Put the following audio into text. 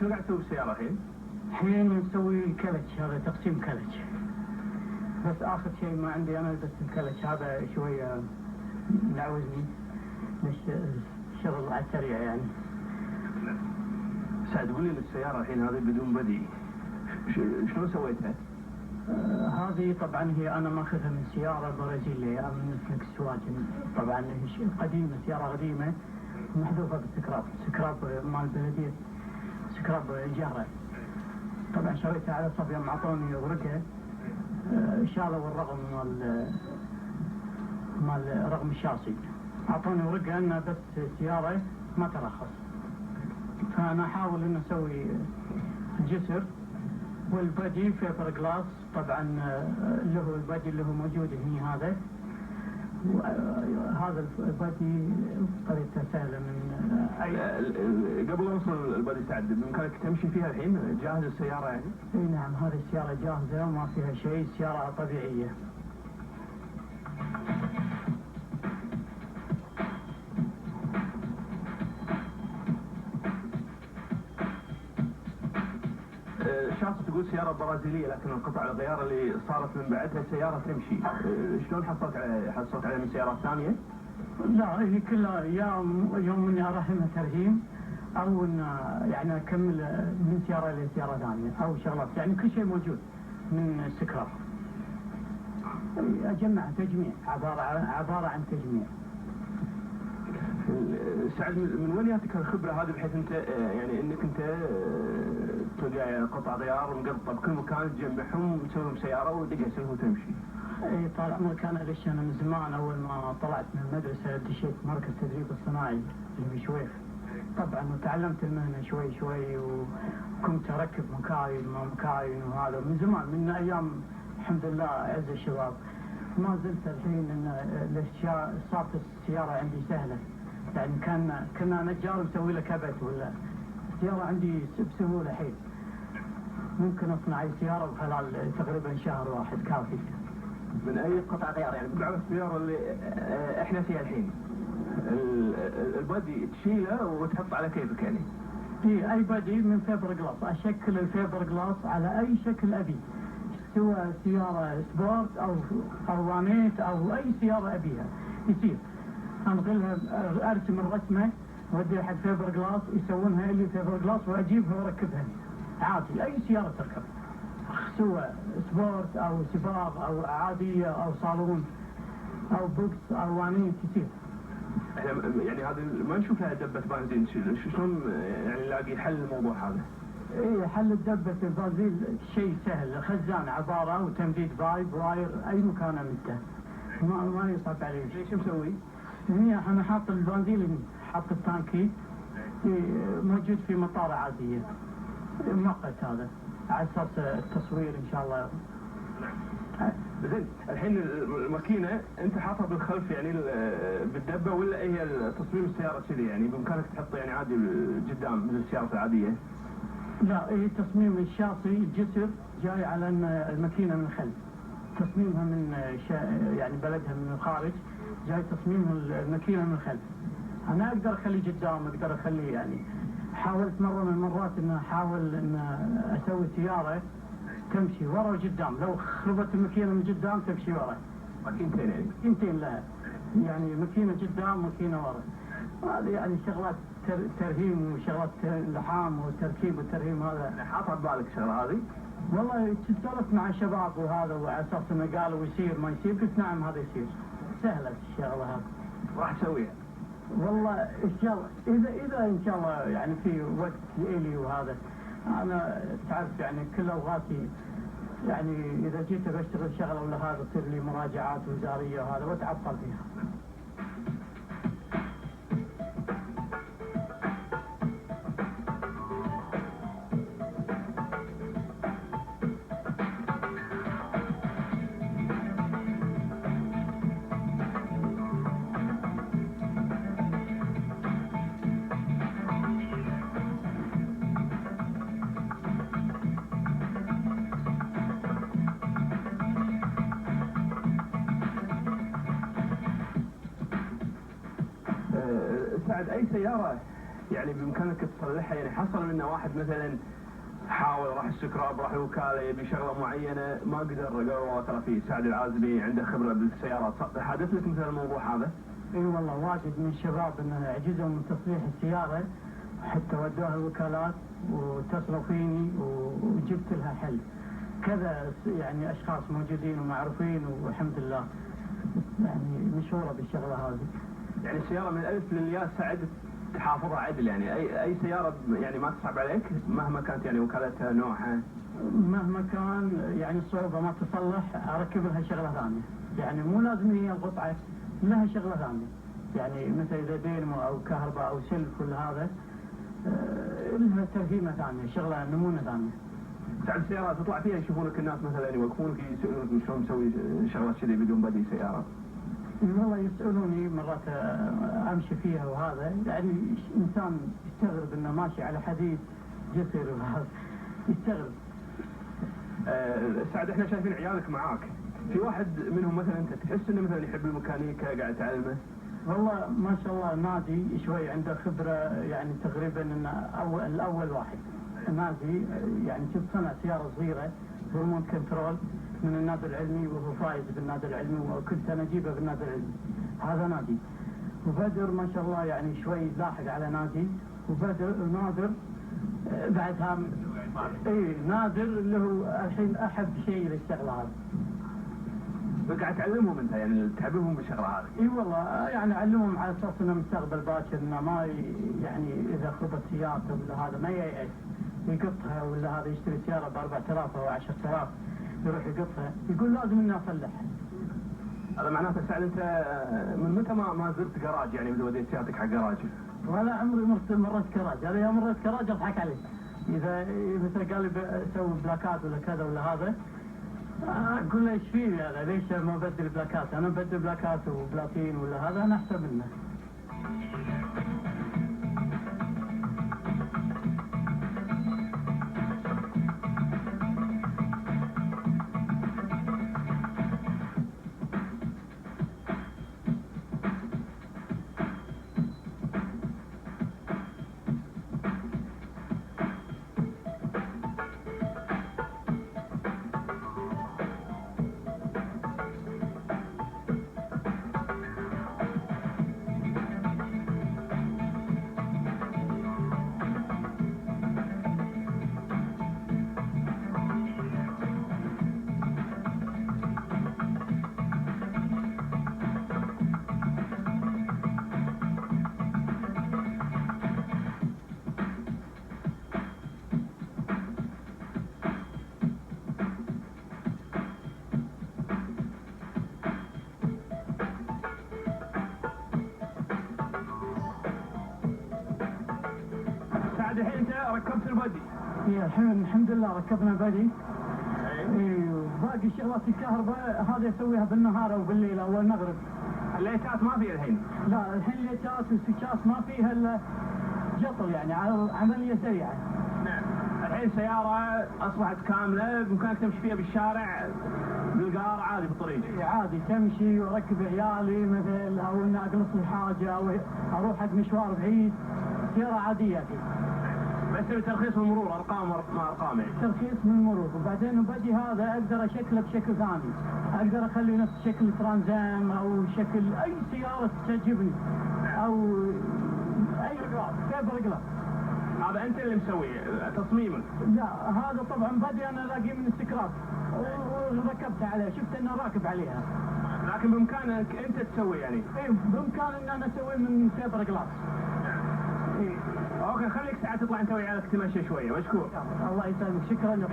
شنو قاعد تسوي بالسيارة الحين؟ الحين نسوي كلتش، هذا تقسيم كلتش. بس آخر شيء ما عندي أنا بس الكلتش هذا شوية نعوزني الشغل على السريع يعني. سعد قول لي السيارة الحين هذه بدون بدي شلون سويتها؟ هذه طبعا هي انا ماخذها من سياره برازيليه من فلكس واجن، طبعا قديمه، سياره قديمه محذوفه بالسكراب، سكراب مال بلديه، سكراب جهره. طبعا سويتها على صف يوم اعطوني ورقه شالوا الرقم مال رقم الشاصي، اعطوني ورقه ان بس سياره ما ترخص. فانا احاول ان اسوي جسر والبادي فيبر جلاس، طبعا اللي هو البادي اللي هو موجود هنا هذا البادي طريقته سهله من قبل ما نوصل البادي سعد بامكانك تمشي فيها الحين جاهز السياره يعني؟ اي نعم، هذه السياره جاهزه وما فيها شيء، سياره طبيعيه. شاطر تقول سيارة برازيلية، لكن القطع الغيار اللي صارت من بعدها سيارة تمشي، شلون حصلت عليها من سيارات ثانية؟ لا هي كلها يوم اني ارهمها ترهيم او ان يعني اكمل من سيارة لسيارة ثانية او شغلات، يعني كل شيء موجود من السكراب. اجمع تجميع، عبارة عن تجميع. سعد من وين جاتك الخبرة هذه بحيث انت يعني انك انت تلقى قطع غيار مقطع بكل مكان تجمعهم وتسوي لهم سيارة وتقسمها وتمشي؟ اي طال عمرك انا غش، انا من زمان اول ما طلعت من المدرسة دشيت مركز التدريب الصناعي في بشويخ. طبعا وتعلمت المهنة شوي شوي وكنت اركب مكاين وهذا من زمان، من ايام الحمد لله عز الشباب. ما زلت الحين ان الاشياء صارت السيارة عندي سهلة، يعني كنا نجار مسوي له كبت ولا السيارة عندي بسهولة حيل. ممكن اصنع اي سيارة بخلال تقريبا شهر واحد كافي. من اي قطع غيار يعني؟ على السيارة اللي احنا فيها الحين البادي تشيله وتحط على كيفك يعني؟ اي بادي من فيبر جلاس، اشكل الفيبر جلاس على اي شكل ابي، سواء سيارة سبورت او اروانيت او اي سيارة ابيها يصير. انقلها ارسم الرسمه واديها حق فيبر جلاس يسوونها اللي فيبر جلاس واجيبها واركبها عادي اي سياره تركب، سواء سبورت او سباق او عاديه او صالون او بوكس اروانيت يصير. احنا يعني هذا ما نشوف لها دبه بنزين، شلون يعني نلاقي حل الموضوع هذا؟ ايه حل الدبه البنزين شيء سهل، خزان عباره وتمديد بايب واير اي مكان امده، ما يصعب عليه. ليش مسوي؟ هي انا حاط البنزين، حاط التانكي موجود في مطار عاديه مؤقت، هذا على اساس التصوير ان شاء الله. زين الحين الماكينه انت حاطها بالخلف يعني بالدبه ولا هي تصميم السياره كذي يعني بامكانك تحط يعني عادي قدام مثل السيارات العاديه؟ لا هي تصميم الشاصي الجسر جاي على الماكينه من الخلف، تصميمها من يعني بلدها من الخارج، جاي تصميم الماكينه من الخلف. انا اقدر اخليه قدام، اقدر اخليه يعني. حاولت مره من المرات ان احاول ان اسوي سياره تمشي ورا وقدام، لو خربت الماكينه من قدام تمشي ورا. ماكينتين يعني؟ ماكينتين لها، يعني ماكينه قدام ماكينه ورا. هذه يعني شغلات ترهيم وشغلات لحام وتركيب والترهيم هذا. حاطها ببالك الشغله هذه؟ والله سولفت مع الشباب وهذا وعلى اساس انه قالوا يصير ما يصير، قلت نعم هذا يصير. سهله الشغله هذه. راح تسويها؟ والله ان شاء الله اذا ان شاء الله يعني في وقت لي وهذا. انا تعرف يعني كل اوقاتي يعني اذا جيت بشتغل شغله ولا هذا تصير لي مراجعات وزاريه وهذا واتعطل فيها. سعد اي سياره يعني بامكانك تصلحها؟ يعني حصل منا واحد مثلا حاول راح السكراب راح الوكاله يبي شغله معينه ما قدر، قال والله ترى في سعد العازبي عنده خبره بالسيارات، حدث لك مثل الموضوع هذا؟ اي والله واجد من الشباب انه عجزوا من تصليح السياره، حتى ودوها الوكالات واتصلوا فيني وجبت لها حل. كذا يعني اشخاص موجودين ومعروفين والحمد لله يعني مشهوره بالشغله هذه. يعني السياره من الالف للياء سعد تحافظها عدل، يعني اي سياره يعني ما تصعب عليك مهما كانت يعني وكالتها نوعها؟ مهما كان يعني الصعوبه ما تصلح اركب لها شغله ثانيه، يعني مو لازم هي القطعه لها شغله ثانيه، يعني مثل اذا دينمو او كهرباء او سلك ولا هذا لها تركيبه ثانيه، شغله نمونه ثانيه. سعد السيارات تطلع فيها يشوفونك الناس مثلا يوقفونك يسالونك شلون مسوي شغله كذي بدون بدي سياره؟ والله يسألوني مرات أمشي فيها وهذا، يعني إنسان يستغرب إنه ماشي على حديد جسر وهذا يستغرب. سعد احنا شايفين عيالك معاك، في واحد منهم مثلا انت تحس انه مثلا يحب الميكانيكا قاعد تعلمه؟ والله ما شاء الله نادي شوي عنده خبرة، يعني تقريبا إنه الأول واحد. نادي يعني شوف صنع سيارة صغيرة ريموت كنترول من النادي العلمي وهو فايز بالنادي العلمي وكل سنة اجيبه بالنادي العلمي. هذا نادي. وبدر ما شاء الله يعني شوي لاحق على نادي، وبدر ونادر بعدها اي نادر اللي هو الحين احب شيء للشغله هذه. قاعد تعلمهم انت يعني تحببهم بالشغله هذه؟ اي والله يعني اعلمهم على اساس انه مستقبل باكر، انه ما يعني اذا خربت سيارته ولا هذا ما ييأس يقطها، ولا هذا يشتري سياره ب 4000 او 10000 يروح يقطها، يقول لازم اني اصلحها. هذا معناته سعد انت من متى ما زرت جراج يعني وديت سيارتك حق جراج؟ ولا عمري مرت كراج، هذا يوم مرت كراج اضحك عليه. اذا مثلا قال لي سوي بلاكات ولا كذا ولا هذا اقول له ايش فيه هذا؟ ليش ما بدل بلاكات؟ انا بدل بلاكات وبلاتين ولا هذا انا احسن منه. الحين انت ركبت البدي؟ اي الحمد لله ركبنا البدي. ايوه باقي شغلات الكهرباء هذا اسويها بالنهار او بالليل او المغرب. الليتات ما فيها الحين؟ لا الحين الليتات والسكات ما فيها الا جطل، يعني عمليه سريعه. نعم. الحين سياره اصبحت كامله بامكانك تمشي فيها بالشارع بالقار عادي بالطريق؟ اي عادي تمشي واركب عيالي مثل، او اني اقلص لي حاجه او اروح حق مشوار بعيد، سياره عاديه فيه. بس ترخيص من المرور ارقام ما ارقام يعني؟ ترخيص من المرور، وبعدين البدي هذا اقدر اشكله بشكل ثاني، اقدر اخلي نفس شكل ترانزام او شكل اي سياره تعجبني او اي كيف رجله. هذا انت اللي مسويه تصميمك؟ لا هذا طبعا بدي انا الاقيه من السكرات وركبت عليه، شفت انه راكب عليها. لكن بامكانك انت تسوي يعني؟ اي بامكان ان انا اسويه من فيبر جلاس. اوكي خليك ساعه تطلع انت وعيالك تمشي شويه، مشكور. الله يسلمك، شكرا لك.